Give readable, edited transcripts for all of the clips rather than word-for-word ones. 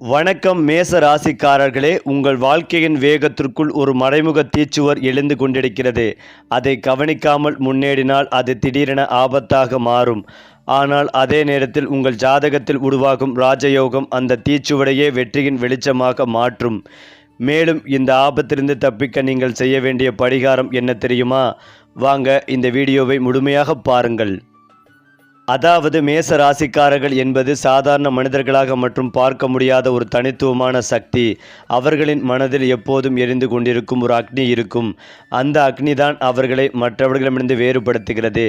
வணக்கம் மேச ராசிக்காரர்களே, உங்கள் வாழ்க்கையின் வேகத்திற்குள் ஒரு மறைமுக தீச்சுவர் எழுந்து கொண்டிருக்கிறது. அதை கவனிக்காமல் முன்னேறினால் அது திடீரென ஆபத்தாக மாறும். ஆனால் அதே நேரத்தில் உங்கள் ஜாதகத்தில் உருவாகும் ராஜயோகம் அந்த தீச்சுவடையே வெற்றியின் வெளிச்சமாக மாற்றும். மேலும் இந்த ஆபத்திலிருந்து தப்பிக்க நீங்கள் செய்ய வேண்டிய பரிகாரம் என்ன தெரியுமா? வாங்க இந்த வீடியோவை முழுமையாக பாருங்கள். அதாவது மேச ராசிக்காரர்கள் என்பது சாதாரண மனிதர்களாக மற்றும் பார்க்க முடியாத ஒரு தனித்துவமான சக்தி. அவர்களின் மனதில் எப்போதும் எரிந்து கொண்டிருக்கும் ஒரு அக்னி இருக்கும். அந்த அக்னி தான் அவர்களை மற்றவர்களிடமிருந்து வேறுபடுத்துகிறது.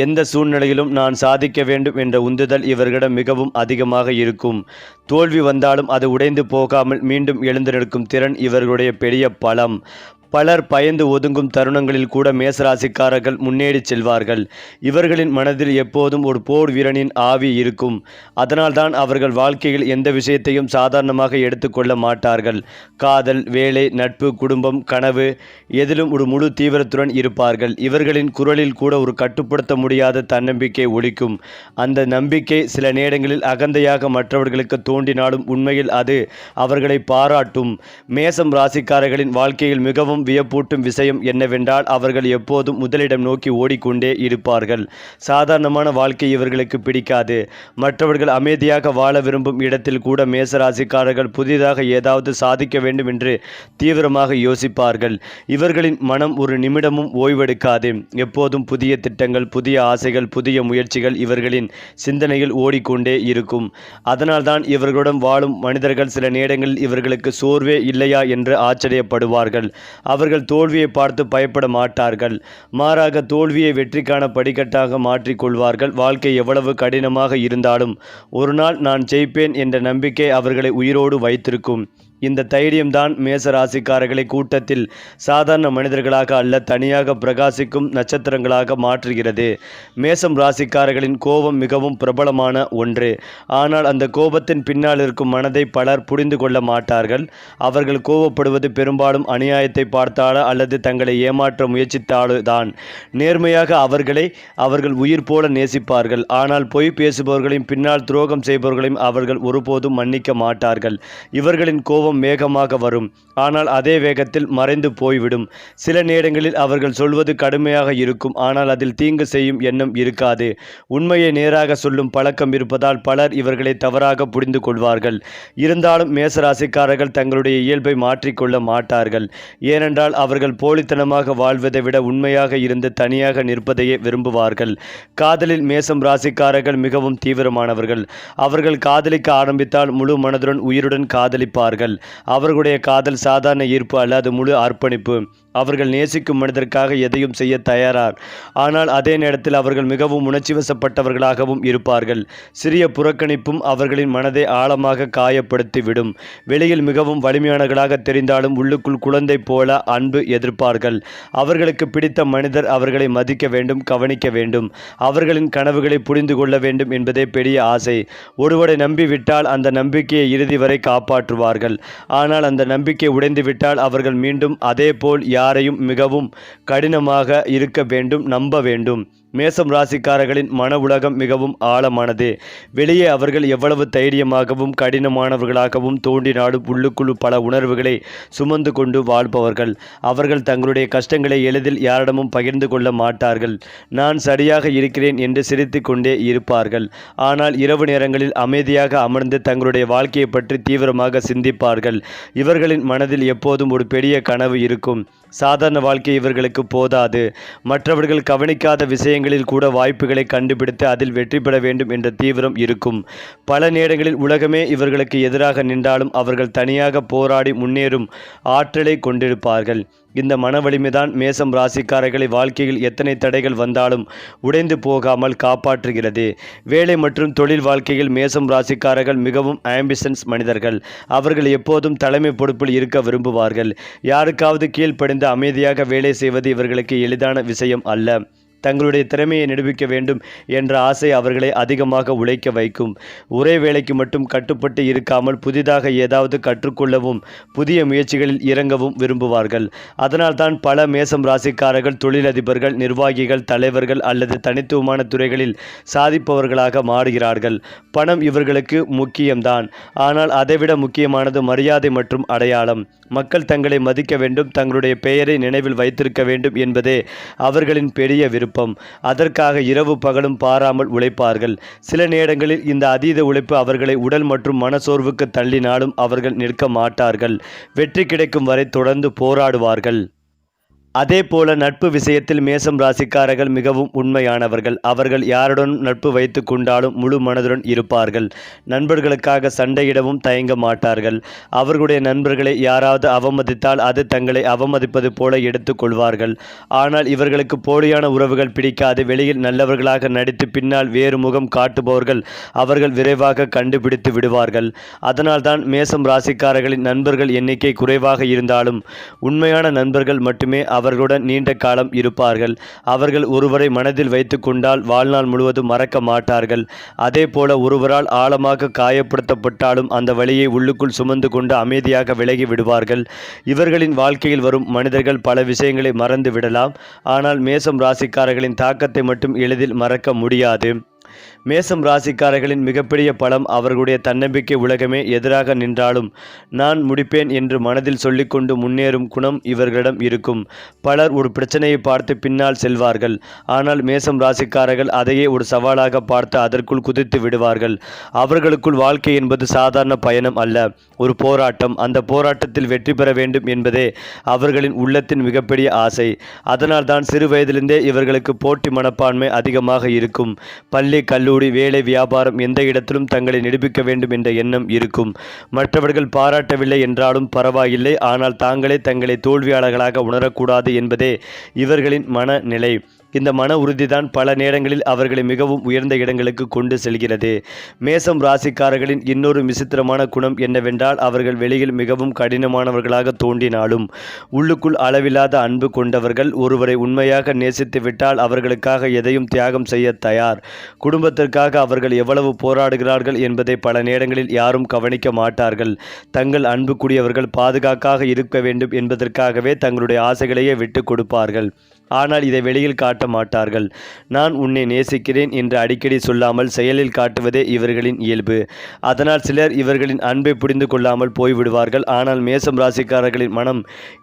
எந்த சூழ்நிலையிலும் நான் சாதிக்க வேண்டும் என்ற உந்துதல் இவர்களிடம் மிகவும் அதிகமாக இருக்கும். தோல்வி வந்தாலும் அது உடைந்து போகாமல் மீண்டும் எழுந்து நிற்கும் திறன் இவர்களுடைய பெரிய பலம். பலர் பயந்து ஒதுங்கும் தருணங்களில் கூட மேசராசிக்காரர்கள் முன்னேறி செல்வார்கள். இவர்களின் மனதில் எப்போதும் ஒரு போர் வீரனின் ஆவி இருக்கும். அதனால்தான் அவர்கள் வாழ்க்கையில் எந்த விஷயத்தையும் சாதாரணமாக எடுத்துக்கொள்ள மாட்டார்கள். காதல், வேலை, நட்பு, குடும்பம், கனவு எதிலும் ஒரு முழு தீவிரத்துடன் இருப்பார்கள். இவர்களின் குரலில் கூட ஒரு கட்டுப்படுத்த முடியாத தன்னம்பிக்கை ஒலிக்கும். அந்த நம்பிக்கை சில நேரங்களில் அகந்தையாக மற்றவர்களுக்கு தோன்றினாலும் உண்மையில் அது அவர்களை பாராட்டும். மேசம் ராசிக்காரர்களின் வாழ்க்கையில் மிகவும் வியப்பூட்டும் விஷயம் என்னவென்றால் அவர்கள் எப்போதும் முதலிடம் நோக்கி ஓடிக்கொண்டே இருப்பார்கள். சாதாரணமான வாழ்க்கை இவர்களுக்கு பிடிக்காது. மற்றவர்கள் அமைதியாக வாழ விரும்பும் இடத்தில் கூட மேசராசிக்காரர்கள் புதிதாக ஏதாவது சாதிக்க வேண்டும் என்று தீவிரமாக யோசிப்பார்கள். இவர்களின் மனம் ஒரு நிமிடமும் ஓய்வெடுக்காது. எப்போதும் புதிய திட்டங்கள், புதிய ஆசைகள், புதிய முயற்சிகள் இவர்களின் சிந்தனையில் ஓடிக்கொண்டே இருக்கும். அதனால்தான் இவர்களுடன் வாழும் மனிதர்கள் சில நேரங்களில் இவர்களுக்கு சோர்வே இல்லையா என்று ஆச்சரியப்படுவார்கள். அவர்கள் தோல்வியை பார்த்து பயப்பட மாட்டார்கள். மாறாக தோல்வியை வெற்றிக்கான படிக்கட்டாக மாற்றிக்கொள்வார்கள். வாழ்க்கை எவ்வளவு கடினமாக இருந்தாலும் ஒரு நாள் நான் ஜெயிப்பேன் என்ற நம்பிக்கை அவர்களை உயிரோடு வைத்திருக்கும். இந்த தைரியம்தான் மேச ராசிக்காரர்களை கூட்டத்தில் சாதாரண மனிதர்களாக அல்ல, தனியாக பிரகாசிக்கும் நட்சத்திரங்களாக மாற்றுகிறது. மேசம் ராசிக்காரர்களின் கோபம் மிகவும் பிரபலமான ஒன்று. ஆனால் அந்த கோபத்தின் பின்னால் இருக்கும் மனதை பலர் புரிந்து கொள்ள மாட்டார்கள். அவர்கள் கோபப்படுவது பெரும்பாலும் அநியாயத்தை பார்த்தாலோ அல்லது தங்களை ஏமாற்ற முயற்சித்தால்தான். நேர்மையாக அவர்கள் உயிர் போல நேசிப்பார்கள். ஆனால் பொய் பேசுபவர்களையும் பின்னால் துரோகம் செய்பவர்களையும் அவர்கள் ஒருபோதும் மன்னிக்க மாட்டார்கள். இவர்களின் கோபம் வேகமாக வரும், ஆனால் அதே வேகத்தில் மறைந்து போய்விடும். சில நேரங்களில் அவர்கள் சொல்வது கடுமையாக இருக்கும், ஆனால் அதில் தீங்கு செய்யும் எண்ணம் இருக்காது. உண்மையை நேராக சொல்லும் பழக்கம் இருப்பதால் பலர் இவர்களை தவறாக புரிந்து கொள்வார்கள். இருந்தாலும் மேசராசிக்காரர்கள் தங்களுடைய இயல்பை மாற்றிக்கொள்ள மாட்டார்கள். ஏனென்றால் அவர்கள் போலித்தனமாக வாழ்வதை விட உண்மையாக இருந்து தனியாக நிற்பதையே விரும்புவார்கள். காதலில் மேசம் ராசிக்காரர்கள் மிகவும் தீவிரமானவர்கள். அவர்கள் காதலிக்க ஆரம்பித்தால் முழு மனதுடன் உயிருடன் காதலிப்பார்கள். அவர்களுடைய காதல் சாதாரண ஈர்ப்பு அல்ல, அது முழு அர்ப்பணிப்பு. அவர்கள் நேசிக்கும் மனிதருக்காக எதையும் செய்ய தயாரார். ஆனால் அதே நேரத்தில் அவர்கள் மிகவும் உணர்ச்சிவசப்பட்டவர்களாகவும் இருப்பார்கள். சிறிய புறக்கணிப்பும் அவர்களின் மனதை ஆழமாக காயப்படுத்திவிடும். வெளியில் மிகவும் வலிமையானவர்களாக தெரிந்தாலும் உள்ளுக்குள் குழந்தை போல அன்பு எதிர்ப்பார்கள். அவர்களுக்கு பிடித்த மனிதர் அவர்களை மதிக்க வேண்டும், கவனிக்க வேண்டும். அவர்களின் கனவுகளை புரிந்து கொள்ள வேண்டும் என்பதே பெரிய ஆசை. ஒருவரை நம்பிவிட்டால் அந்த நம்பிக்கையை இறுதி வரை காப்பாற்றுவார்கள். ஆனால் அந்த நம்பிக்கை உடைந்துவிட்டால் அவர்கள் மீண்டும் அதே போல் யாரையும் மிகவும் கடினமாக இருக்க வேண்டும், நம்ப வேண்டும். மேசம் ராசிக்காரர்களின் மன உலகம் மிகவும் ஆழமானது. வெளியே அவர்கள் எவ்வளவு தைரியமாகவும் கடினமானவர்களாகவும் தோன்றினாலும் உள்ளுக்குள் பல உணர்வுகளை சுமந்து கொண்டு வாழ்பவர்கள். அவர்கள் தங்களுடைய கஷ்டங்களை எளிதில் யாரிடமும் பகிர்ந்து கொள்ள மாட்டார்கள். நான் சரியாக இருக்கிறேன் என்று சிரித்து கொண்டே இருப்பார்கள். ஆனால் இரவு நேரங்களில் அமைதியாக அமர்ந்து தங்களுடைய வாழ்க்கையை பற்றி தீவிரமாக சிந்திப்பார்கள். இவர்களின் மனதில் எப்போதும் ஒரு பெரிய கனவு இருக்கும். சாதாரண வாழ்க்கை இவர்களுக்கு போதாது. மற்றவர்கள் கவனிக்காத விஷயங்களில் கூட வாய்ப்புகளை கண்டுபிடித்து அதில் வெற்றி பெற வேண்டும் என்ற தீவிரம் இருக்கும். பல நேரங்களில் உலகமே இவர்களுக்கு எதிராக நின்றாலும் அவர்கள் தனியாக போராடி முன்னேறும் ஆற்றலை கொண்டிருப்பார்கள். இந்த மன வலிமைதான் மேசம் ராசிக்காரர்களை வாழ்க்கையில் எத்தனை தடைகள் வந்தாலும் உடைந்து போகாமல் காப்பாற்றுகிறது. வேலை மற்றும் தொழில் வாழ்க்கையில் மேசம் ராசிக்காரர்கள் மிகவும் ஆம்பிஷன்ஸ் மனிதர்கள். அவர்கள் எப்போதும் தலைமை பொறுப்பில் இருக்க விரும்புவார்கள். யாருக்காவது கீழ்ப்படிந்து அமைதியாக வேலை செய்வது இவர்களுக்கு எளிதான விஷயம் அல்ல. தங்களுடைய திறமையை நிரூபிக்க வேண்டும் என்ற ஆசை அவர்களை அதிகமாக உழைக்க வைக்கும். ஒரே வேலைக்கு மட்டும் கட்டுப்பட்டு இருக்காமல் புதிதாக ஏதாவது கற்றுக்கொள்ளவும் புதிய முயற்சிகளில் இறங்கவும் விரும்புவார்கள். அதனால்தான் பல மேசம் ராசிக்காரர்கள் தொழிலதிபர்கள், நிர்வாகிகள், தலைவர்கள் அல்லது தனித்துவமான துறைகளில் சாதிப்பவர்களாக மாறுகிறார்கள். பணம் இவர்களுக்கு முக்கியம்தான். ஆனால் அதைவிட முக்கியமானது மரியாதை மற்றும் அடையாளம். மக்கள் தங்களை மதிக்க வேண்டும், தங்களுடைய பெயரை நினைவில் வைத்திருக்க வேண்டும் என்பதே அவர்களின் பெரிய விருப்பம். அதற்காக இரவு பகலும் பாராமல் உழைப்பார்கள். சில நேரங்களில் இந்த அதீத உழைப்பு அவர்களை உடல் மற்றும் மனசோர்வுக்கு தள்ளினாலும் அவர்கள் நிற்க மாட்டார்கள். வெற்றி கிடைக்கும் வரை தொடர்ந்து போராடுவார்கள். அதே போல நட்பு விஷயத்தில் மேசம் ராசிக்காரர்கள் மிகவும் உண்மையானவர்கள். அவர்கள் யாருடன் நட்பு வைத்து கொண்டாலும் முழு மனதுடன் இருப்பார்கள். நண்பர்களுக்காக சண்டையிடவும் தயங்க மாட்டார்கள். அவர்களுடைய நண்பர்களை யாராவது அவமதித்தால் அது தங்களை அவமதிப்பது போல எடுத்து கொள்வார்கள். ஆனால் இவர்களுக்கு போலியான உறவுகள் பிடிக்காது. வெளியில் நல்லவர்களாக நடித்து பின்னால் வேறு முகம் காட்டுபவர்கள் அவர்கள் விரைவாக கண்டுபிடித்து விடுவார்கள். அதனால்தான் மேசம் ராசிக்காரர்களின் நண்பர்கள் எண்ணிக்கை குறைவாக இருந்தாலும் உண்மையான நண்பர்கள் மட்டுமே அவர்களுடன் நீண்ட காலம் இருப்பார்கள். அவர்கள் ஒருவரை மனதில் வைத்து கொண்டால் வாழ்நாள் முழுவதும் மறக்க மாட்டார்கள். அதே போல ஒருவரால் ஆழமாக காயப்படுத்தப்பட்டாலும் அந்த வலியை உள்ளுக்குள் சுமந்து கொண்டு அமைதியாக விலகி விடுவார்கள். இவர்களின் வாழ்க்கையில் வரும் மனிதர்கள் பல விஷயங்களை மறந்து விடலாம். ஆனால் மேசம் ராசிக்காரர்களின் தாக்கத்தை மட்டும் எளிதில் மறக்க முடியாது. மேசம் ராசிக்காரர்களின் மிகப்பெரிய பலம் அவர்களுடைய தன்னம்பிக்கை. உலகமே எதிராக நின்றாலும் நான் முடிப்பேன் என்று மனதில் சொல்லிக்கொண்டு முன்னேறும் குணம் இவர்களிடம் இருக்கும். பலர் ஒரு பிரச்சனையை பார்த்து பின்னால் செல்வார்கள். ஆனால் மேசம் ராசிக்காரர்கள் அதையே ஒரு சவாலாக பார்த்து அதற்குள் குதித்து விடுவார்கள். அவர்களுக்குள் வாழ்க்கை என்பது சாதாரண பயணம் அல்ல, ஒரு போராட்டம். அந்த போராட்டத்தில் வெற்றி பெற வேண்டும் என்பதே அவர்களின் உள்ளத்தின் மிகப்பெரிய ஆசை. அதனால்தான் சிறு வயதிலிருந்தே இவர்களுக்கு போட்டி மனப்பான்மை அதிகமாக இருக்கும். பள்ளி, கல்லூரி, வேலை, வியாபாரம் எந்த இடத்திலும் தங்களை நிரூபிக்க வேண்டும் என்ற எண்ணம் இருக்கும். மற்றவர்கள் பாராட்டவில்லை என்றாலும் பரவாயில்லை, ஆனால் தாங்களே தங்களை தோல்வியாளர்களாக உணரக்கூடாது என்பதே இவர்களின் மனநிலை. இந்த மன உறுதிதான் பல நேரங்களில் அவர்களை மிகவும் உயர்ந்த இடங்களுக்கு கொண்டு செல்கிறது. மேசம் ராசிக்காரர்களின் இன்னொரு விசித்திரமான குணம் என்னவென்றால் அவர்கள் வெளியில் மிகவும் கடினமானவர்களாக தோன்றினாலும் உள்ளுக்குள் அளவில்லாத அன்பு கொண்டவர்கள். ஒருவரை உண்மையாக நேசித்து விட்டால் அவர்களுக்காக எதையும் தியாகம் செய்ய தயார். குடும்பத்திற்காக அவர்கள் எவ்வளவு போராடுகிறார்கள் என்பதை பல நேரங்களில் யாரும் கவனிக்க மாட்டார்கள். தங்கள் அன்புக்குரியவர்கள் பாதுகாப்பாக இருக்க வேண்டும் என்பதற்காகவே தங்களுடைய ஆசைகளையே விட்டு கொடுப்பார்கள். ஆனால் இதை வெளியில் காட்ட மாட்டார்கள். நான் உன்னை நேசிக்கிறேன் என்று அடிக்கடி சொல்லாமல் செயலில் காட்டுவதே இவர்களின் இயல்பு. அதனால் சிலர் இவர்களின் அன்பை புரிந்து கொள்ளாமல் போய்விடுவார்கள். ஆனால் மேசம் ராசிக்காரர்களின் மனம்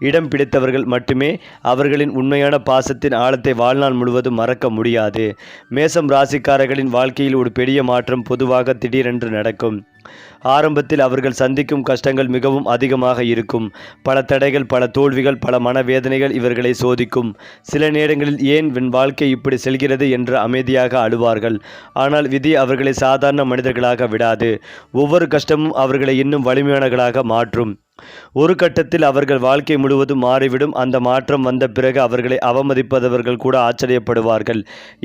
இடம் பிடித்தவர்கள் மட்டுமே அவர்களின் உண்மையான பாசத்தின் ஆழத்தை வாழ்நாள் முழுவதும் மறக்க முடியாது. மேசம் ராசிக்காரர்களின் வாழ்க்கையில் ஒரு பெரிய மாற்றம் பொதுவாக திடீரென்று நடக்கும். ஆரம்பத்தில் அவர்கள் சந்திக்கும் கஷ்டங்கள் மிகவும் அதிகமாக இருக்கும். பல தடைகள், பல தோல்விகள், பல மனவேதனைகள் இவர்களை சோதிக்கும். சில நேரங்களில் ஏன் என் வாழ்க்கை இப்படி செல்கிறது என்று அமைதியாக அழுவார்கள். ஆனால் விதி அவர்களை சாதாரண மனிதர்களாக விடாது. ஒவ்வொரு கஷ்டமும் அவர்களை இன்னும் வலிமையானவர்களாக மாற்றும். ஒரு கட்டத்தில் அவர்கள் வாழ்க்கை முழுவதும் மாறிவிடும். அந்த மாற்றம் வந்த பிறகு அவர்களை அவமதிப்பவர்கள் கூட ஆச்சரியப்படுவார்கள்.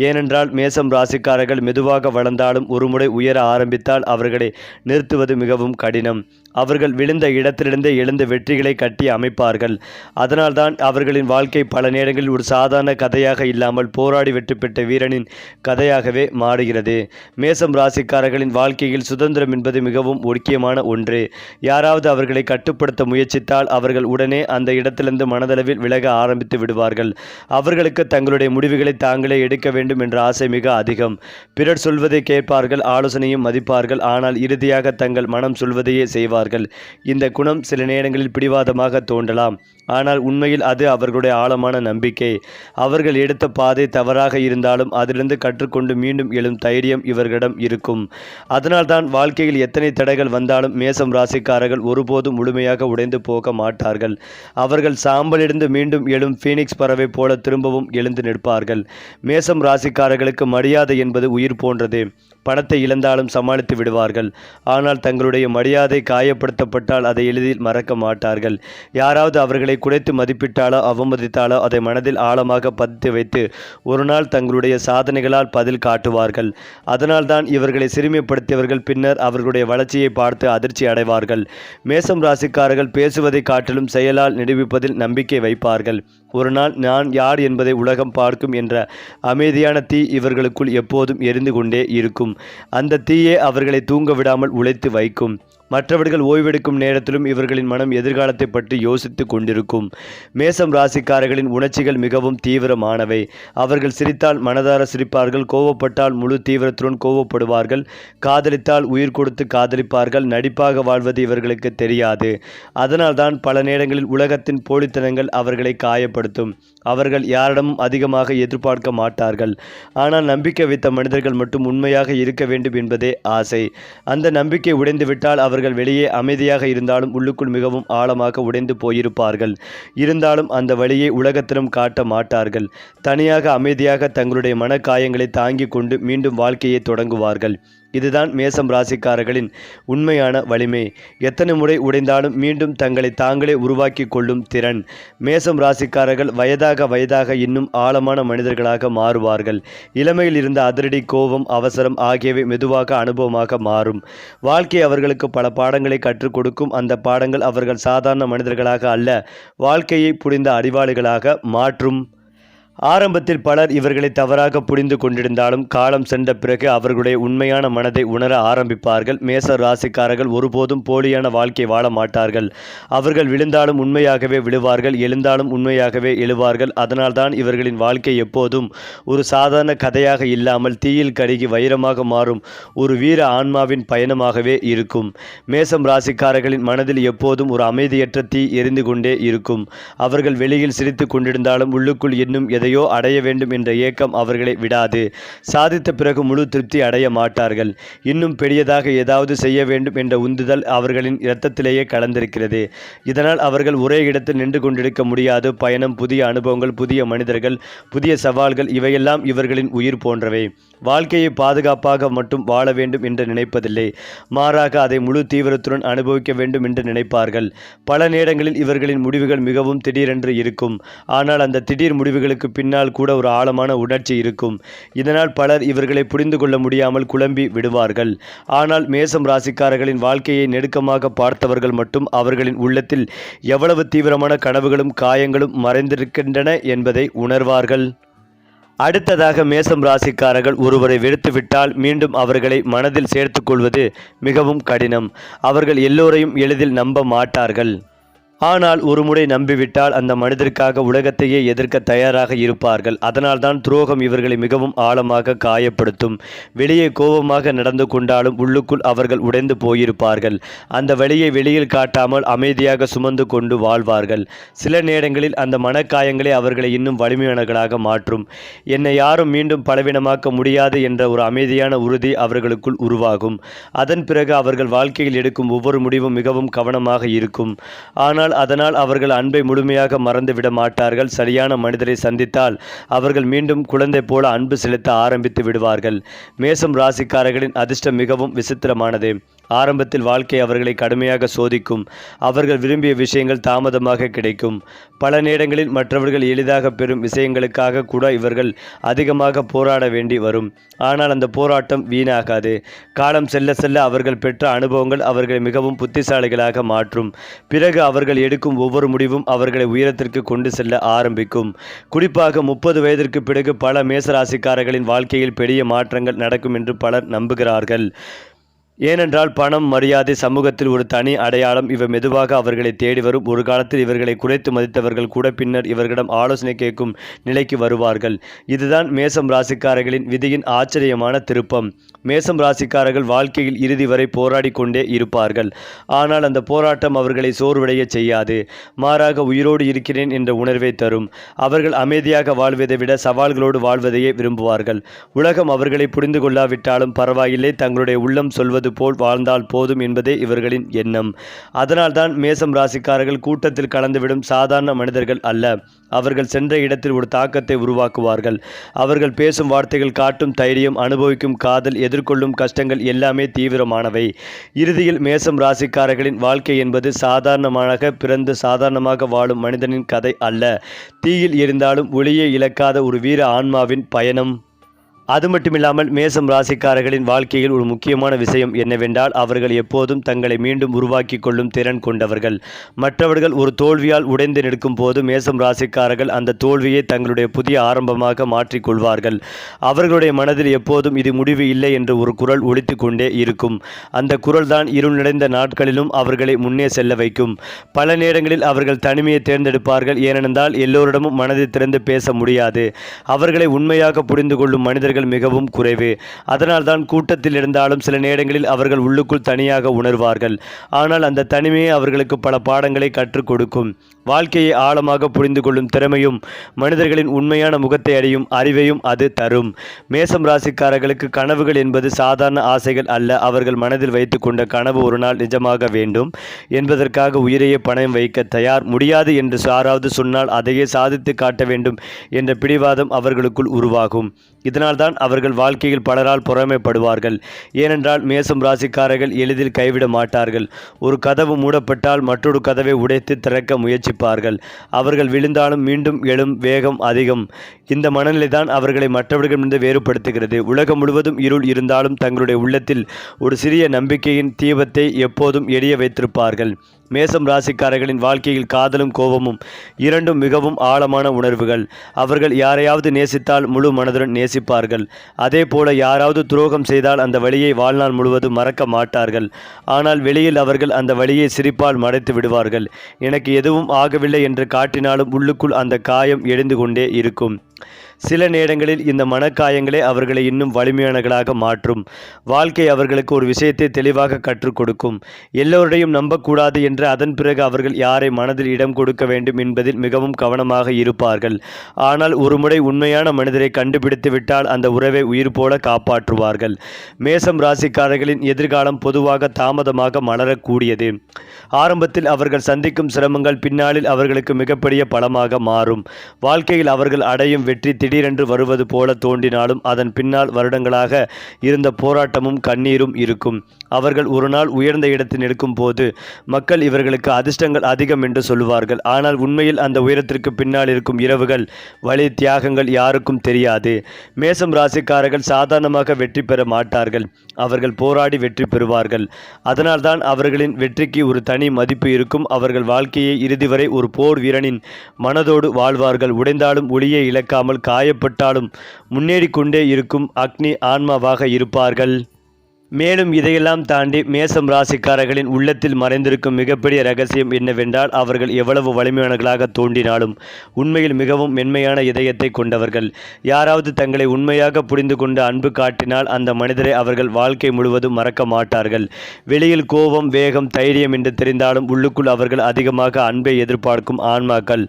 ஏனென்றால் மேசம் ராசிக்காரர்கள் மெதுவாக வளர்ந்தாலும் ஒருமுறை உயர ஆரம்பித்தால் அவர்களை நிறுத்துவது மிகவும் கடினம். அவர்கள் விழுந்த இடத்திலிருந்தே எழுந்த வெற்றிகளை கட்டி அமைப்பார்கள். அதனால்தான் அவர்களின் வாழ்க்கை பல நேரங்களில் ஒரு சாதாரண கதையாக இல்லாமல் போராடி வெற்றி பெற்ற வீரனின் கதையாகவே மாறுகிறது. மேசம் ராசிக்காரர்களின் வாழ்க்கையில் சுதந்திரம் என்பது மிகவும் முக்கியமான ஒன்று. யாராவது அவர்களை கட்டுப்படுத்த முயற்சித்தால் அவர்கள் உடனே அந்த இடத்திலிருந்து மனதளவில் விலக ஆரம்பித்து விடுவார்கள். அவர்களுக்கு தங்களுடைய முடிவுகளை தாங்களே எடுக்க வேண்டும் என்ற ஆசை மிக அதிகம். பிறர் சொல்வதை கேட்பார்கள், ஆலோசனையும் மதிப்பார்கள். ஆனால் இறுதியாக தங்கள் மனம் சொல்வதையே செய்வார்கள். இந்த குணம் சில நேரங்களில் பிடிவாதமாக தோன்றலாம். ஆனால் உண்மையில் அது அவர்களுடைய ஆழமான நம்பிக்கை. அவர்கள் எடுத்த பாதை தவறாக இருந்தாலும் அதிலிருந்து கற்றுக்கொண்டு மீண்டும் எழும் தைரியம் இவர்களிடம் இருக்கும். அதனால்தான் வாழ்க்கையில் எத்தனை தடைகள் வந்தாலும் மேசம் ராசிக்காரர்கள் ஒருபோதும் முழுமையாக உடைந்து போக மாட்டார்கள். அவர்கள் சாம்பலிருந்து மீண்டும் எழும் ஃபீனிக்ஸ் பறவை போல திரும்பவும் எழுந்து நிற்பார்கள். மேசம் ராசிக்காரர்களுக்கு மரியாதை என்பது உயிர் போன்றது. பணத்தை இழந்தாலும் சமாளித்து விடுவார்கள். ஆனால் தங்களுடைய மரியாதை காயப்படுத்தப்பட்டால் அதை எளிதில் மறக்க மாட்டார்கள். யாராவது அவர்களை குறைத்து மதிப்பிட்டாலோ அவமதித்தாலோ அதை மனதில் ஆழமாக பதித்து வைத்து ஒரு நாள் தங்களுடைய சாதனைகளால் பதில் காட்டுவார்கள். அதனால்தான் இவர்களை சிறுமைப்படுத்தியவர்கள் பின்னர் அவர்களுடைய வளர்ச்சியை பார்த்து அதிர்ச்சி அடைவார்கள். மேசம் ராசிக்காரர்கள் பேசுவதை காட்டிலும் செயலால் நிரூபிப்பதில் நம்பிக்கை வைப்பார்கள். ஒரு நாள் நான் யார் என்பதை உலகம் பார்க்கும் என்ற அமைதியான தீ இவர்களுக்குள் எப்போதும் எரிந்து கொண்டே இருக்கும். அந்த தீயே அவர்களை தூங்க விடாமல் உழைத்து வைக்கும். மற்றவர்கள் ஓய்வெடுக்கும் நேரத்திலும் இவர்களின் மனம் எதிர்காலத்தை பற்றி யோசித்து கொண்டிருக்கும். மேசம் ராசிக்காரர்களின் உணர்ச்சிகள் மிகவும் தீவிரமானவை. அவர்கள் சிரித்தால் மனதார சிரிப்பார்கள், கோவப்பட்டால் முழு தீவிரத்துடன் கோவப்படுவார்கள், காதலித்தால் உயிர் கொடுத்து காதலிப்பார்கள். நடிப்பாக வாழ்வது இவர்களுக்கு தெரியாது. அதனால்தான் பல நேரங்களில் உலகத்தின் போலித்தனங்கள் அவர்களை காயப்படுத்தும். அவர்கள் யாரிடமும் அதிகமாக எதிர்பார்க்க மாட்டார்கள். ஆனால் நம்பிக்கை வைத்த மனிதர்கள் மட்டும் உண்மையாக இருக்க வேண்டும் என்பதே ஆசை. அந்த நம்பிக்கை உடைந்துவிட்டால் அவர்கள் வெளியே அமைதியாக இருந்தாலும் உள்ளுக்குள் மிகவும் ஆழமாக உடைந்து போயிருப்பார்கள். இருந்தாலும் அந்த வழியை உலகத்திடம் காட்ட மாட்டார்கள். தனியாக அமைதியாக தங்களுடைய மனக்காயங்களை தாங்கிக் கொண்டு மீண்டும் வாழ்க்கையை தொடங்குவார்கள். இதுதான் மேசம் ராசிக்காரர்களின் உண்மையான வலிமை. எத்தனை முறை உடைந்தாலும் மீண்டும் தங்களை தாங்களே உருவாக்கி கொள்ளும் திறன். மேசம் ராசிக்காரர்கள் வயதாக இன்னும் ஆழமான மனிதர்களாக மாறுவார்கள். இளமையில் இருந்த அதிரடி, கோபம், அவசரம் ஆகியவை மெதுவாக அனுபவமாக மாறும். வாழ்க்கை அவர்களுக்கு பல பாடங்களை கற்றுக் கொடுக்கும். அந்த பாடங்கள் அவர்கள் சாதாரண மனிதர்களாக அல்ல, வாழ்க்கையை புரிந்த அறிவாளிகளாக மாற்றும். ஆரம்பத்தில் பலர் இவர்களை தவறாக புரிந்து கொண்டிருந்தாலும் காலம் சென்ற பிறகு அவர்களுடைய உண்மையான மனதை உணர ஆரம்பிப்பார்கள். மேச ராசிக்காரர்கள் ஒருபோதும் போலியான வாழ்க்கை வாழ மாட்டார்கள். அவர்கள் விழுந்தாலும் உண்மையாகவே விழுவார்கள், எழுந்தாலும் உண்மையாகவே எழுவார்கள். அதனால்தான் இவர்களின் வாழ்க்கை எப்போதும் ஒரு சாதாரண கதையாக இல்லாமல் தீயில் கருகி வைரமாக மாறும் ஒரு வீர ஆன்மாவின் பயணமாகவே இருக்கும். மேசம் ராசிக்காரர்களின் மனதில் எப்போதும் ஒரு அமைதியற்ற தீ எரிந்து கொண்டே இருக்கும். அவர்கள் வெளியில் சிரித்து கொண்டிருந்தாலும் உள்ளுக்குள் இன்னும் எதையோ அடைய வேண்டும் என்ற ஏக்கம் அவர்களை விடாது. சாதித்த பிறகு முழு திருப்தி அடைய மாட்டார்கள். இன்னும் பெரியதாக ஏதாவது செய்ய வேண்டும் என்ற உந்துதல் அவர்களின் இரத்தத்திலேயே கலந்திருக்கிறது. இதனால் அவர்கள் ஒரே இடத்தில் நின்று கொண்டிருக்க முடியாது. பயணம், புதிய அனுபவங்கள், புதிய மனிதர்கள், புதிய சவால்கள் இவையெல்லாம் இவர்களின் உயிர் போன்றவை. வாழ்க்கையை பாதுகாப்பாக மட்டும் வாழ வேண்டும் என்று நினைப்பதில்லை, மாறாக அதை முழு தீவிரத்துடன் அனுபவிக்க வேண்டும் என்று நினைப்பார்கள். பல நேரங்களில் இவர்களின் முடிவுகள் மிகவும் திடீரென்று இருக்கும். ஆனால் அந்த திடீர் முடிவுகளுக்கு பின்னால் கூட ஒரு ஆழமான உணர்ச்சி இருக்கும். இதனால் பலர் இவர்களை புரிந்து கொள்ள முடியாமல் குழம்பி விடுவார்கள். ஆனால் மேசம் ராசிக்காரர்களின் வாழ்க்கையை நெருக்கமாக பார்த்தவர்கள் மட்டும் அவர்களின் உள்ளத்தில் எவ்வளவு தீவிரமான கனவுகளும் காயங்களும் மறைந்திருக்கின்றன என்பதை உணர்வார்கள். அடுத்ததாக மேசம் ராசிக்காரர்கள் ஒருவரை வெறுத்துவிட்டால் மீண்டும் அவர்களை மனதில் சேர்த்துக் கொள்வது மிகவும் கடினம். அவர்கள் எல்லோரையும் எளிதில் நம்ப மாட்டார்கள். ஆனால் ஒரு முறை நம்பிவிட்டால் அந்த மனிதருக்காக உலகத்தையே எதிர்க்க தயாராக இருப்பார்கள். அதனால்தான் துரோகம் இவர்களை மிகவும் ஆழமாக காயப்படுத்தும். வெளியே கோபமாக நடந்து கொண்டாலும் உள்ளுக்குள் அவர்கள் உடைந்து போயிருப்பார்கள். அந்த வழியை வெளியில் காட்டாமல் அமைதியாக சுமந்து கொண்டு வாழ்வார்கள். சில நேரங்களில் அந்த மனக்காயங்களே அவர்களை இன்னும் வலிமையானவர்களாக மாற்றும். என்னை யாரும் மீண்டும் பலவீனமாக்க முடியாது என்ற ஒரு அமைதியான உறுதி அவர்களுக்குள் உருவாகும். அதன் பிறகு அவர்கள் வாழ்க்கையில் எடுக்கும் ஒவ்வொரு முடிவும் மிகவும் கவனமாக இருக்கும். ஆனால் அதனால் அவர்கள் அன்பை முழுமையாக மறந்துவிட மாட்டார்கள். சரியான மனிதரை சந்தித்தால் அவர்கள் மீண்டும் குழந்தை போல அன்பு செலுத்த ஆரம்பித்து விடுவார்கள். மேசம் ராசிக்காரர்களின் அதிர்ஷ்டம் மிகவும் விசித்திரமானது. ஆரம்பத்தில் வாழ்க்கை அவர்களை கடுமையாக சோதிக்கும். அவர்கள் விரும்பிய விஷயங்கள் தாமதமாக கிடைக்கும். பல நேரங்களில் மற்றவர்கள் எளிதாக பெறும் விஷயங்களுக்காக கூட இவர்கள் அதிகமாக போராட வேண்டி வரும். ஆனால் அந்த போராட்டம் வீணாகாது. காலம் செல்ல செல்ல அவர்கள் பெற்ற அனுபவங்கள் அவர்களை மிகவும் புத்திசாலிகளாக மாற்றும். பிறகு அவர்கள் எடுக்கும் ஒவ்வொரு முடிவும் அவர்களை உயரத்திற்கு கொண்டு செல்ல ஆரம்பிக்கும். குறிப்பாக 30 வயதிற்கு பிறகு பல மேசராசிக்காரர்களின் வாழ்க்கையில் பெரிய மாற்றங்கள் நடக்கும் என்று பலர் நம்புகிறார்கள். ஏனென்றால் பணம், மரியாதை, சமூகத்தில் ஒரு தனி அடையாளம் இவை மெதுவாக அவர்களை தேடி வரும். ஒரு காலத்தில் இவர்களை குறைத்து மதித்தவர்கள் கூட பின்னர் இவர்களிடம் ஆலோசனை கேட்கும் நிலைக்கு வருவார்கள். இதுதான் மேசம் ராசிக்காரர்களின் விதியின் ஆச்சரியமான திருப்பம். மேசம் ராசிக்காரர்கள் வாழ்க்கையில் இறுதி வரை போராடி கொண்டே இருப்பார்கள். ஆனால் அந்த போராட்டம் அவர்களை சோர்வடைய செய்யாது. மாறாக உயிரோடு இருக்கிறேன் என்ற உணர்வை தரும். அவர்கள் அமைதியாக வாழ்வதை விட சவால்களோடு வாழ்வதையே விரும்புவார்கள். உலகம் அவர்களை புரிந்து கொள்ளாவிட்டாலும் பரவாயில்லை, தங்களுடைய உள்ளம் சொல்வது வாழ்வது போல் வாழ்ந்தால் போதும் என்பதே இவர்களின் எண்ணம். அதனால்தான் மேசம் ராசிக்காரர்கள் கூட்டத்தில் கலந்துவிடும் சாதாரண மனிதர்கள் அல்ல. அவர்கள் சென்ற இடத்தில் ஒரு தாக்கத்தை உருவாக்குவார்கள். அவர்கள் பேசும் வார்த்தைகள், காட்டும் தைரியம், அனுபவிக்கும் காதல், எதிர்கொள்ளும் கஷ்டங்கள் எல்லாமே தீவிரமானவை. இறுதியில் மேசம் ராசிக்காரர்களின் வாழ்க்கை என்பது சாதாரணமாக பிறந்து சாதாரணமாக வாழும் மனிதனின் கதை அல்ல. தீயில் எரிந்தாலும் ஒளியை இழக்காத ஒரு வீர ஆன்மாவின் பயணம். அது மட்டுமில்லாமல் மேசம் ராசிக்காரர்களின் வாழ்க்கையில் ஒரு முக்கியமான விஷயம் என்னவென்றால், அவர்கள் எப்போதும் தங்களை மீண்டும் உருவாக்கி கொள்ளும் திறன் கொண்டவர்கள். மற்றவர்கள் ஒரு தோல்வியால் உடைந்து நிற்கும் போது மேசம் ராசிக்காரர்கள் அந்த தோல்வியை தங்களுடைய புதிய ஆரம்பமாக மாற்றிக்கொள்வார்கள். அவர்களுடைய மனதில் எப்போதும் இது முடிவு இல்லை என்று ஒரு குரல் ஒலித்து கொண்டே இருக்கும். அந்த குரல்தான் இருள் நிறைந்த நாட்களிலும் அவர்களை முன்னே செல்ல வைக்கும். பல நேரங்களில் அவர்கள் தனிமையை தேர்ந்தெடுப்பார்கள். ஏனென்றால் எல்லோரிடமும் மனதை திறந்து பேச முடியாது. அவர்களை உண்மையாக புரிந்து கொள்ளும் மனிதர்கள் மிகவும் குறைவு. அதனால்தான் கூட்டத்தில் இருந்தாலும் சில நேரங்களில் அவர்கள் உள்ளுக்குள் தனியாக உணர்வார்கள். ஆனால் அந்த தனிமையை அவர்களுக்கு பல பாடங்களை கற்றுக் கொடுக்கும். வாழ்க்கையை ஆழமாக புரிந்து கொள்ளும் திறமையும் மனிதர்களின் உண்மையான முகத்தை அறியும் அறிவையும் அது தரும். மேசம் ராசிக்காரர்களுக்கு கனவுகள் என்பது சாதாரண ஆசைகள் அல்ல. அவர்கள் மனதில் வைத்து கொண்ட கனவு ஒரு நாள் நிஜமாக வேண்டும் என்பதற்காக உயிரையே பணயம் வைக்க தயார். முடியாது என்று யாராவது சொன்னால் அதையே சாதித்து காட்ட வேண்டும் என்ற பிடிவாதம் அவர்களுக்குள் உருவாகும். இதனால்தான் அவர்கள் வாழ்க்கையில் பலரால் பொறாமைப்படுவார்கள். ஏனென்றால் மேசம் ராசிக்காரர்கள் எளிதில் கைவிட மாட்டார்கள். ஒரு கதவு மூடப்பட்டால் மற்றொரு கதவை உடைத்து திறக்க முயற்சிப்பார்கள். அவர்கள் விழுந்தாலும் மீண்டும் எழும் வேகம் அதிகம். இந்த மனநிலைதான் அவர்களை மற்றவர்களிடமிருந்து வேறுபடுத்துகிறது. உலகம் முழுவதும் இருள் இருந்தாலும் தங்களுடைய உள்ளத்தில் ஒரு சிறிய நம்பிக்கையின் தீபத்தை எப்போதும் எரிய வைத்திருப்பார்கள். மேசம் ராசிக்காரர்களின் வாழ்க்கையில் காதலும் கோபமும் இரண்டும் மிகவும் ஆழமான உணர்வுகள். அவர்கள் யாரையாவது நேசித்தால் முழு மனதுடன் நேசிப்பார்கள். அதே போல யாராவது துரோகம் செய்தால் அந்த வலியை வாழ்நாள் முழுவதும் மறக்க மாட்டார்கள். ஆனால் வெளியில் அவர்கள் அந்த வலியை சிரிப்பால் மறைத்து விடுவார்கள். எனக்கு எதுவும் ஆகவில்லை என்று காட்டினாலும் உள்ளுக்குள் அந்த காயம் எரிந்து கொண்டே இருக்கும். சில நேரங்களில் இந்த மனக்காயங்களே அவர்களை இன்னும் வலிமையானவர்களாக மாற்றும். வாழ்க்கை அவர்களுக்கு ஒரு விஷயத்தை தெளிவாக கற்றுக் கொடுக்கும். எல்லோரையும் நம்பக்கூடாது என்று அதன் பிறகு அவர்கள் யாரை மனதில் இடம் கொடுக்க வேண்டும் என்பதில் மிகவும் கவனமாக இருப்பார்கள். ஆனால் ஒருமுறை உண்மையான மனிதரை கண்டுபிடித்து விட்டால் அந்த உறவை உயிர் போல காப்பாற்றுவார்கள். மேசம் ராசிக்காரர்களின் எதிர்காலம் பொதுவாக தாமதமாக மலரக்கூடியது. ஆரம்பத்தில் அவர்கள் சந்திக்கும் சிரமங்கள் பின்னாளில் அவர்களுக்கு மிகப்பெரிய பலமாக மாறும். வாழ்க்கையில் அவர்கள் அடையும் வெற்றி திடீரென்று வருவது போல தோன்றினாலும் அதன் பின்னால் வருடங்களாக இருந்த போராட்டமும் கண்ணீரும் இருக்கும். அவர்கள் ஒரு நாள் உயர்ந்த இடத்தில் நிற்கும் போது மக்கள் இவர்களுக்கு அதிர்ஷ்டங்கள் அதிகம் என்று சொல்லுவார்கள். ஆனால் உண்மையில் அந்த உயரத்திற்கு பின்னால் இருக்கும் இரவுகள், வலி, தியாகங்கள் யாருக்கும் தெரியாது. மேசம் ராசிக்காரர்கள் சாதாரணமாக வெற்றி பெற மாட்டார்கள். அவர்கள் போராடி வெற்றி பெறுவார்கள். அதனால்தான் அவர்களின் வெற்றிக்கு ஒரு தனி மதிப்பு இருக்கும். அவர்கள் வாழ்க்கையை இறுதி வரை ஒரு போர் வீரனின் மனதோடு வாழ்வார்கள். உடைந்தாலும் ஒளியை இழக்காமல், காயப்பட்டாலும் முன்னேறி கொண்டே இருக்கும் அக்னி ஆன்மாவாக இருப்பார்கள். மேலும் இதையெல்லாம் தாண்டி மேசம் ராசிக்காரர்களின் உள்ளத்தில் மறைந்திருக்கும் மிகப்பெரிய ரகசியம் என்னவென்றால், அவர்கள் எவ்வளவு வலிமையானவர்களாக தோன்றினாலும் உண்மையில் மிகவும் மென்மையான இதயத்தை கொண்டவர்கள். யாராவது தங்களை உண்மையாக புரிந்து கொண்டு அன்பு காட்டினால் அந்த மனிதரை அவர்கள் வாழ்க்கை முழுவதும் மறக்க மாட்டார்கள். வெளியில் கோபம், வேகம், தைரியம் என்று தெரிந்தாலும் உள்ளுக்குள் அவர்கள் அதிகமாக அன்பை எதிர்பார்க்கும் ஆன்மாக்கள்.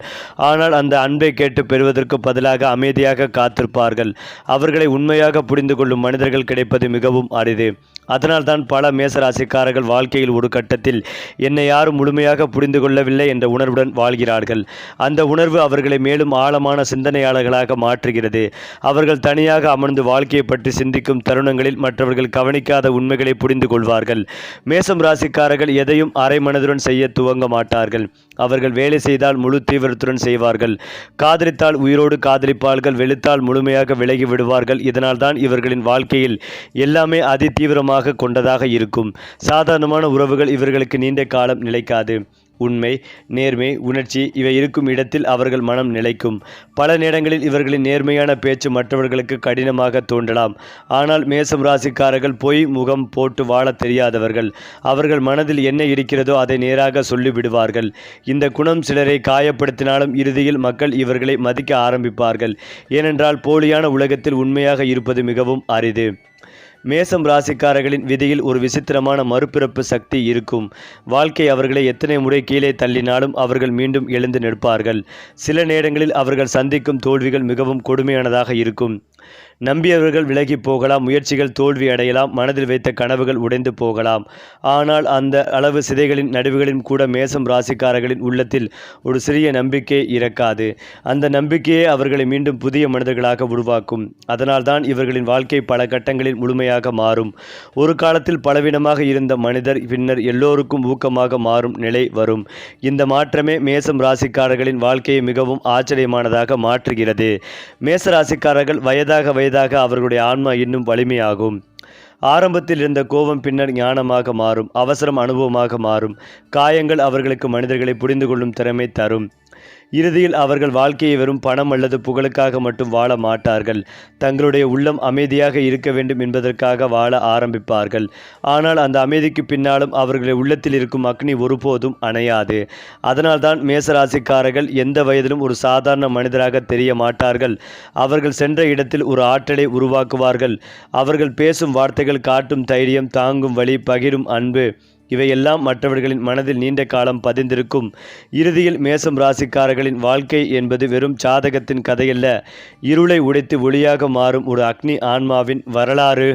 ஆனால் அந்த அன்பை கேட்டு பெறுவதற்கு பதிலாக அமைதியாக காத்திருப்பார்கள். அவர்களை உண்மையாக புரிந்து கொள்ளும் மனிதர்கள் கிடைப்பது மிகவும் அரிது. அதனால்தான் பல மேசராசிக்காரர்கள் வாழ்க்கையில் ஒரு கட்டத்தில் என்னை யாரும் முழுமையாக புரிந்து கொள்ளவில்லை என்ற உணர்வுடன் வாழ்கிறார்கள். அந்த உணர்வு அவர்களை மேலும் ஆழமான சிந்தனையாளர்களாக மாற்றுகிறது. அவர்கள் தனியாக அமர்ந்து வாழ்க்கையை பற்றி சிந்திக்கும் தருணங்களில் மற்றவர்கள் கவனிக்காத உண்மைகளை புரிந்து கொள்வார்கள். மேசம் ராசிக்காரர்கள் எதையும் அரை மனதுடன் செய்ய துவங்க மாட்டார்கள். அவர்கள் வேலை செய்தால் முழு தீவிரத்துடன் செய்வார்கள். காதலித்தால் உயிரோடு காதலிப்பார்கள். வெளுத்தால் முழுமையாக விலகி விடுவார்கள். இதனால்தான் இவர்களின் வாழ்க்கையில் எல்லாமே அதி தீவிரமாக கொண்டதாக இருக்கும். சாதாரணமான உறவுகள் இவர்களுக்கு நீண்ட காலம் நிலைக்காது. உண்மை, நேர்மை, உணர்ச்சி இவை இருக்கும் இடத்தில் அவர்கள் மனம் நிலைக்கும். பல நேரங்களில் இவர்களின் நேர்மையான பேச்சு மற்றவர்களுக்கு கடினமாக தோன்றலாம். ஆனால் மேசம் ராசிக்காரர்கள் பொய் முகம் போட்டு வாழ தெரியாதவர்கள். அவர்கள் மனதில் என்ன இருக்கிறதோ அதை நேராக சொல்லிவிடுவார்கள். இந்த குணம் சிலரை காயப்படுத்தினாலும் இறுதியில் மக்கள் இவர்களை மதிக்க ஆரம்பிப்பார்கள். ஏனென்றால் போலியான உலகத்தில் உண்மையாக இருப்பது மிகவும் அரிது. மேசம் ராசிக்காரர்களின் விதியில் ஒரு விசித்திரமான மறுபிறப்பு சக்தி இருக்கும். வாழ்க்கை அவர்களை எத்தனை முறை கீழே தள்ளினாலும் அவர்கள் மீண்டும் எழுந்து நிற்பார்கள். சில நேரங்களில் அவர்கள் சந்திக்கும் தோல்விகள் மிகவும் கொடுமையானதாக இருக்கும். நம்பியவர்கள் விலகி போகலாம், முயற்சிகள் தோல்வி அடையலாம், மனதில் வைத்த கனவுகள் உடைந்து போகலாம். ஆனால் அந்த அளவு சிதைகளின் நடுவுகளிலும் கூட மேசம் ராசிக்காரர்களின் உள்ளத்தில் ஒரு சிறிய நம்பிக்கை இறக்காது. அந்த நம்பிக்கையே அவர்களை மீண்டும் புதிய மனிதர்களாக உருவாக்கும். அதனால்தான் இவர்களின் வாழ்க்கை பல கட்டங்களில் முழுமையாக மாறும். ஒரு காலத்தில் பலவீனமாக இருந்த மனிதர் பின்னர் எல்லோருக்கும் ஊக்கமாக மாறும் நிலை வரும். இந்த மாற்றமே மேசம் ராசிக்காரர்களின் வாழ்க்கையை மிகவும் ஆச்சரியமானதாக மாற்றுகிறது. மேச ராசிக்காரர்கள் வயதாக அவர்களுடைய ஆன்மா இன்னும் வலிமையாகும். ஆரம்பத்தில் இருந்த கோபம் பின்னர் ஞானமாக மாறும். அவசரம் அனுபவமாக மாறும். காயங்கள் அவர்களுக்கு மனிதர்களை புரிந்து கொள்ளும் திறமை தரும். இறுதியில் அவர்கள் வாழ்க்கையை வெறும் பணம் அல்லது புகழுக்காக மட்டும் வாழ மாட்டார்கள். தங்களுடைய உள்ளம் அமைதியாக இருக்க வேண்டும் என்பதற்காக வாழ ஆரம்பிப்பார்கள். ஆனால் அந்த அமைதிக்கு பின்னாலும் அவர்களுடைய உள்ளத்தில் இருக்கும் அக்னி ஒருபோதும் அணையாது. அதனால்தான் மேசராசிக்காரர்கள் எந்த வயதிலும் ஒரு சாதாரண மனிதராக தெரிய மாட்டார்கள். அவர்கள் சென்ற இடத்தில் ஒரு ஆற்றலை உருவாக்குவார்கள். அவர்கள் பேசும் வார்த்தைகள் காட்டும் தைரியம், தாங்கும் வழி, பகிரும் அன்பு இவையெல்லாம் மற்றவர்களின் மனதில் நீண்ட காலம் பதிந்திருக்கும். இறுதியில் மேசம் ராசிக்காரர்களின் வாழ்க்கை என்பது வெறும் ஜாதகத்தின் கதையல்ல, இருளை உடைத்து ஒளியாக மாறும் ஒரு அக்னி ஆன்மாவின் வரலாறு.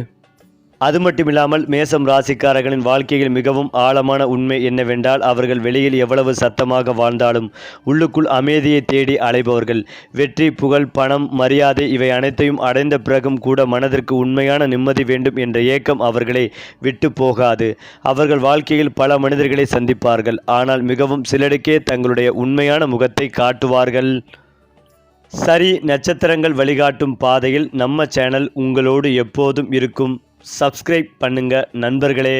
அது மட்டுமில்லாமல் மேசம் ராசிக்காரர்களின் வாழ்க்கையில் மிகவும் ஆழமான உண்மை என்னவென்றால், அவர்கள் வெளியில் எவ்வளவு சத்தமாக வாழ்ந்தாலும் உள்ளுக்குள் அமைதியை தேடி அலைபவர்கள். வெற்றி, புகழ், பணம், மரியாதை இவை அனைத்தையும் அடைந்த பிறகும் கூட மனதிற்கு உண்மையான நிம்மதி வேண்டும் என்ற ஏக்கம் அவர்களை விட்டு போகாது. அவர்கள் வாழ்க்கையில் பல மனிதர்களை சந்திப்பார்கள். ஆனால் மிகவும் சிலருக்கே தங்களுடைய உண்மையான முகத்தை காட்டுவார்கள். சரி, நட்சத்திரங்கள் வழிகாட்டும் பாதையில் நம்ம சேனல் உங்களோடு எப்போதும் இருக்கும். சப்ஸ்கிரைப் பண்ணுங்க நண்பர்களே.